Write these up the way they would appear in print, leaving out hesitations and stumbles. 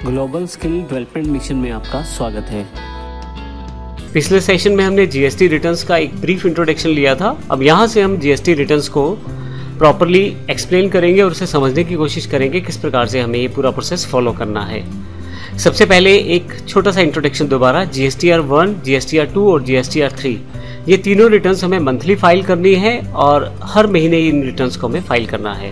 Global skill development mission में आपका स्वागत है। पिछले सेशन में हमने जीएसटी रिटर्न्स का एक ब्रीफ इंट्रोडक्शन लिया था। अब यहाँ से हम जीएसटी रिटर्न्स को प्रॉपरली एक्सप्लेन करेंगे और उसे समझने की कोशिश करेंगे किस प्रकार से हमें ये पूरा प्रोसेस फॉलो करना है। सबसे पहले एक छोटा सा इंट्रोडक्शन दोबारा, जीएसटीआर 1, जीएसटीआर 2 और जीएसटीआर 3 ये तीनों रिटर्न्स हमें मंथली फाइल करनी है और हर महीने इन रिटर्न्स को हमें फाइल करना है।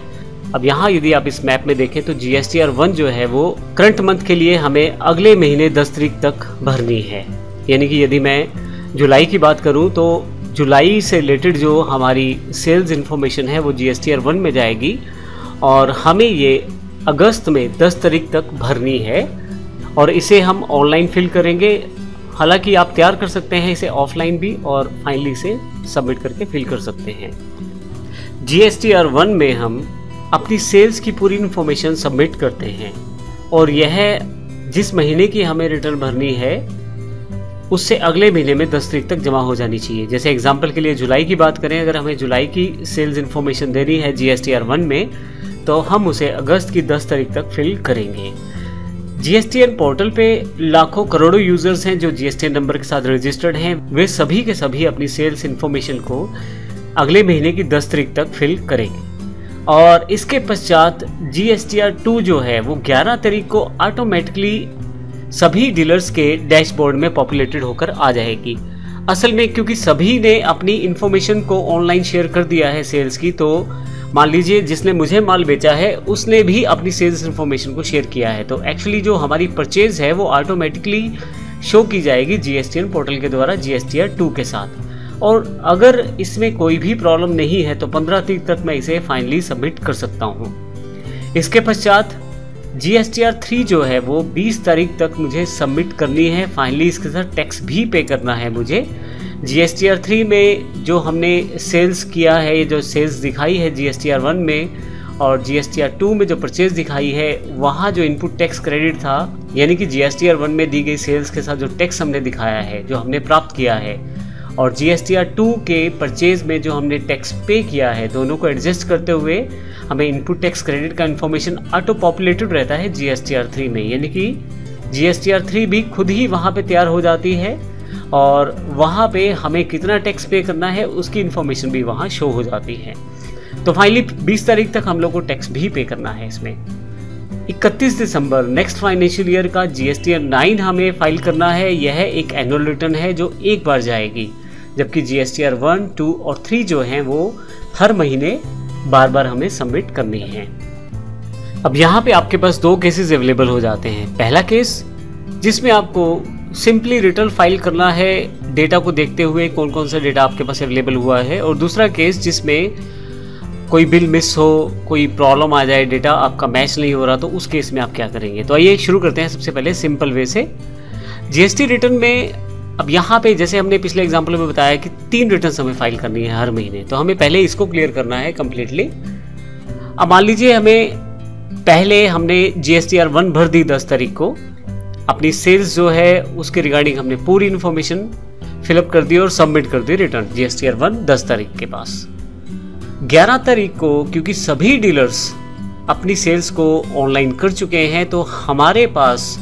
अब यहाँ यदि आप इस मैप में देखें तो जीएसटीआर 1 जो है वो करंट मंथ के लिए हमें अगले महीने 10 तारीख तक भरनी है। यानी कि यदि मैं जुलाई की बात करूँ तो जुलाई से रिलेटेड जो हमारी सेल्स इन्फॉर्मेशन है वो जीएसटीआर 1 में जाएगी और हमें ये अगस्त में 10 तारीख तक भरनी है और इसे हम ऑनलाइन फिल करेंगे। हालांकि आप तैयार कर सकते हैं इसे ऑफलाइन भी और फाइनली इसे सबमिट करके फिल कर सकते हैं। जीएसटीआर 1 में हम अपनी सेल्स की पूरी इन्फॉर्मेशन सबमिट करते हैं और यह जिस महीने की हमें रिटर्न भरनी है उससे अगले महीने में 10 तारीख तक जमा हो जानी चाहिए। जैसे एग्जांपल के लिए जुलाई की बात करें, अगर हमें जुलाई की सेल्स इन्फॉर्मेशन देनी है जीएसटीआर 1 में तो हम उसे अगस्त की 10 तारीख तक फिल करेंगे। जीएसटीएन पोर्टल पे लाखों करोड़ों यूजर्स हैं जो जीएसटीएन नंबर के साथ रजिस्टर्ड हैं। वे सभी के सभी अपनी सेल्स इन्फॉर्मेशन को अगले महीने की 10 तारीख तक फिल करेंगे और इसके पश्चात जीएसटीआर 2 जो है वो 11 तारीख को ऑटोमेटिकली सभी डीलर्स के डैशबोर्ड में पॉपुलेटेड होकर आ जाएगी। असल में क्योंकि सभी ने अपनी इन्फॉर्मेशन को ऑनलाइन शेयर कर दिया है सेल्स की, तो मान लीजिए जिसने मुझे माल बेचा है उसने भी अपनी सेल्स इन्फॉर्मेशन को शेयर किया है, तो एक्चुअली जो हमारी परचेज है वो ऑटोमेटिकली शो की जाएगी जीएसटीएन पोर्टल के द्वारा जीएसटीआर 2 के साथ। और अगर इसमें कोई भी प्रॉब्लम नहीं है तो 15 तारीख तक मैं इसे फाइनली सबमिट कर सकता हूँ। इसके पश्चात जीएसटीआर 3 जो है वो 20 तारीख तक मुझे सबमिट करनी है। फाइनली इसके साथ टैक्स भी पे करना है मुझे। जीएसटीआर 3 में जो हमने सेल्स किया है, ये जो सेल्स दिखाई है जीएसटीआर 1 में और जीएसटीआर 2 में जो परचेज दिखाई है, वहाँ जो इनपुट टैक्स क्रेडिट था यानी कि जीएसटीआर 1 में दी गई सेल्स के साथ जो टैक्स हमने दिखाया है, जो हमने प्राप्त किया है, और जीएसटीआर 2 के परचेज में जो हमने टैक्स पे किया है, दोनों को एडजस्ट करते हुए हमें इनपुट टैक्स क्रेडिट का इन्फॉर्मेशन ऑटो पॉपुलेटेड रहता है जीएसटीआर 3 में। यानी कि जीएसटीआर 3 भी खुद ही वहाँ पे तैयार हो जाती है और वहाँ पे हमें कितना टैक्स पे करना है उसकी इन्फॉर्मेशन भी वहाँ शो हो जाती है। तो फाइनली 20 तारीख तक हम लोग को टैक्स भी पे करना है। इसमें 31 दिसंबर नेक्स्ट फाइनेंशियल ईयर का जीएसटीआर 9 हमें फाइल करना है। यह एक एनुअल रिटर्न है जो एक बार जाएगी, जबकि जीएसटीआर 1, 2 और 3 जो हैं वो हर महीने बार बार हमें सबमिट करनी है। अब यहाँ पे आपके पास 2 केसेस अवेलेबल हो जाते हैं। पहला केस जिसमें आपको सिंपली रिटर्न फाइल करना है डेटा को देखते हुए कौन कौन सा डेटा आपके पास अवेलेबल हुआ है, और दूसरा केस जिसमें कोई बिल मिस हो, कोई प्रॉब्लम आ जाए, डेटा आपका मैच नहीं हो रहा, तो उस केस में आप क्या करेंगे। तो आइए शुरू करते हैं सबसे पहले सिंपल वे से। जीएसटी रिटर्न में अब यहाँ पे जैसे हमने पिछले एग्जाम्पल में बताया कि 3 रिटर्न्स हमें फाइल करनी है हर महीने, तो हमें पहले इसको क्लियर करना है कम्प्लीटली। अब मान लीजिए पहले हमने जीएसटीआर 1 भर दी 10 तारीख को, अपनी सेल्स जो है उसके रिगार्डिंग हमने पूरी इन्फॉर्मेशन फिलअप कर दी और सबमिट कर दी रिटर्न जीएसटीआर 1 10 तारीख के पास। 11 तारीख को क्योंकि सभी डीलर्स अपनी सेल्स को ऑनलाइन कर चुके हैं तो हमारे पास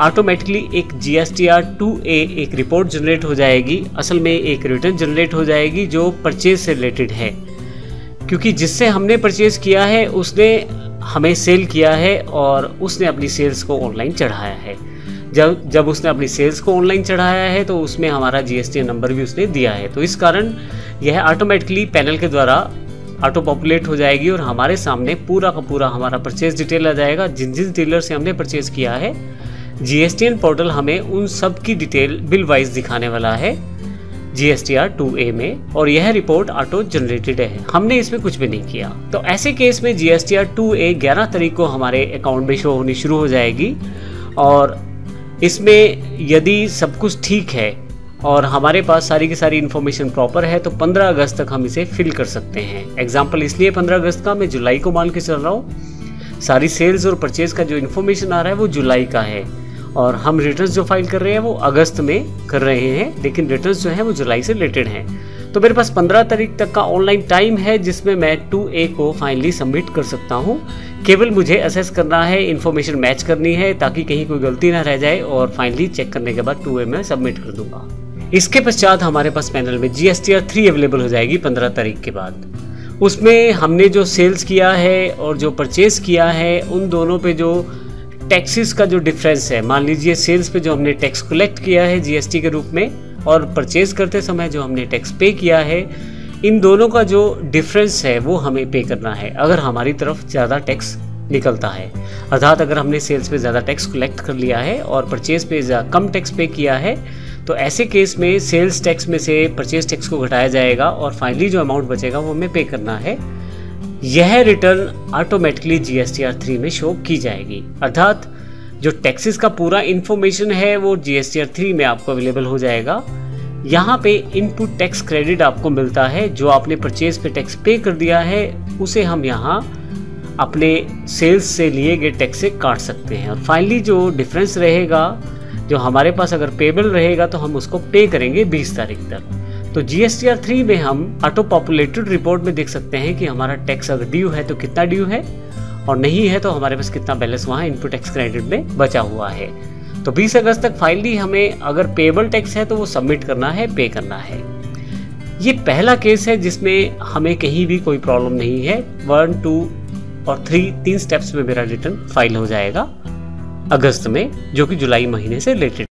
ऑटोमेटिकली एक जीएसटीआर 2A एक रिपोर्ट जनरेट हो जाएगी। असल में एक रिटर्न जनरेट हो जाएगी जो परचेज से रिलेटेड है, क्योंकि जिससे हमने परचेज किया है उसने हमें सेल किया है और उसने अपनी सेल्स को ऑनलाइन चढ़ाया है। जब उसने अपनी सेल्स को ऑनलाइन चढ़ाया है तो उसमें हमारा जीएसटी नंबर भी उसने दिया है, तो इस कारण यह ऑटोमेटिकली पैनल के द्वारा ऑटो पॉपुलेट हो जाएगी और हमारे सामने पूरा का पूरा हमारा परचेज डिटेल आ जाएगा। जिन जिन डीलर से हमने परचेज किया है जीएसटीएन पोर्टल हमें उन सब की डिटेल बिल वाइज दिखाने वाला है जीएसटीआर 2A में, और यह रिपोर्ट ऑटो जनरेटेड है, हमने इसमें कुछ भी नहीं किया। तो ऐसे केस में जीएसटीआर 2A 11 तारीख को हमारे अकाउंट में शो होनी शुरू हो जाएगी और इसमें यदि सब कुछ ठीक है और हमारे पास सारी की सारी इन्फॉर्मेशन प्रॉपर है तो 15 अगस्त तक हम इसे फिल कर सकते हैं। एग्जाम्पल इसलिए 15 अगस्त का, मैं जुलाई को मान के चल रहा हूँ। सारी सेल्स और परचेज का जो इन्फॉर्मेशन आ रहा है वो जुलाई का है और हम रिटर्न्स जो फाइल कर रहे हैं वो अगस्त में कर रहे हैं, लेकिन रिटर्न्स जो हैं वो जुलाई से रिलेटेड हैं। तो मेरे पास 15 तारीख तक का ऑनलाइन टाइम है जिसमें मैं 2A को फाइनली सबमिट कर सकता हूँ। केवल मुझे असेस करना है, इन्फॉर्मेशन मैच करनी है ताकि कहीं कोई गलती ना रह जाए और फाइनली चेक करने के बाद 2A में सबमिट कर दूंगा। इसके पश्चात हमारे पास पैनल में GSTR 3 अवेलेबल हो जाएगी 15 तारीख के बाद। उसमें हमने जो सेल्स किया है और जो परचेज किया है उन दोनों पे जो टैक्सेस का जो डिफरेंस है, मान लीजिए सेल्स पे जो हमने टैक्स कलेक्ट किया है GST के रूप में और परचेज करते समय जो हमने टैक्स पे किया है, इन दोनों का जो डिफरेंस है वो हमें पे करना है अगर हमारी तरफ ज़्यादा टैक्स निकलता है। अर्थात अगर हमने सेल्स पे ज़्यादा टैक्स कलेक्ट कर लिया है और परचेज पे कम टैक्स पे किया है तो ऐसे केस में सेल्स टैक्स में से परचेज टैक्स को घटाया जाएगा और फाइनली जो अमाउंट बचेगा वो हमें पे करना है। यह रिटर्न ऑटोमेटिकली GSTR 3 में शो की जाएगी। अर्थात जो टैक्सेस का पूरा इन्फॉर्मेशन है वो GSTR 3 में आपको अवेलेबल हो जाएगा। यहाँ पे इनपुट टैक्स क्रेडिट आपको मिलता है, जो आपने परचेज पे टैक्स पे कर दिया है उसे हम यहाँ अपने सेल्स से लिए गए टैक्स से काट सकते हैं और फाइनली जो डिफरेंस रहेगा जो हमारे पास अगर पेबल रहेगा तो हम उसको पे करेंगे 20 तारीख तक। तो GSTR 3 में हम ऑटो पॉपुलेटेड रिपोर्ट में देख सकते हैं कि हमारा टैक्स अगर ड्यू है तो कितना ड्यू है और नहीं है तो हमारे पास कितना बैलेंस वहाँ इनपुट टैक्स क्रेडिट में बचा हुआ है। तो 20 अगस्त तक फाइनली हमें अगर पेबल टैक्स है तो वो सबमिट करना है, पे करना है। ये पहला केस है जिसमें हमें कहीं भी कोई प्रॉब्लम नहीं है। 1, 2 और 3 स्टेप्स में मेरा रिटर्न फाइल हो जाएगा अगस्त में, जो कि जुलाई महीने से रिलेटेड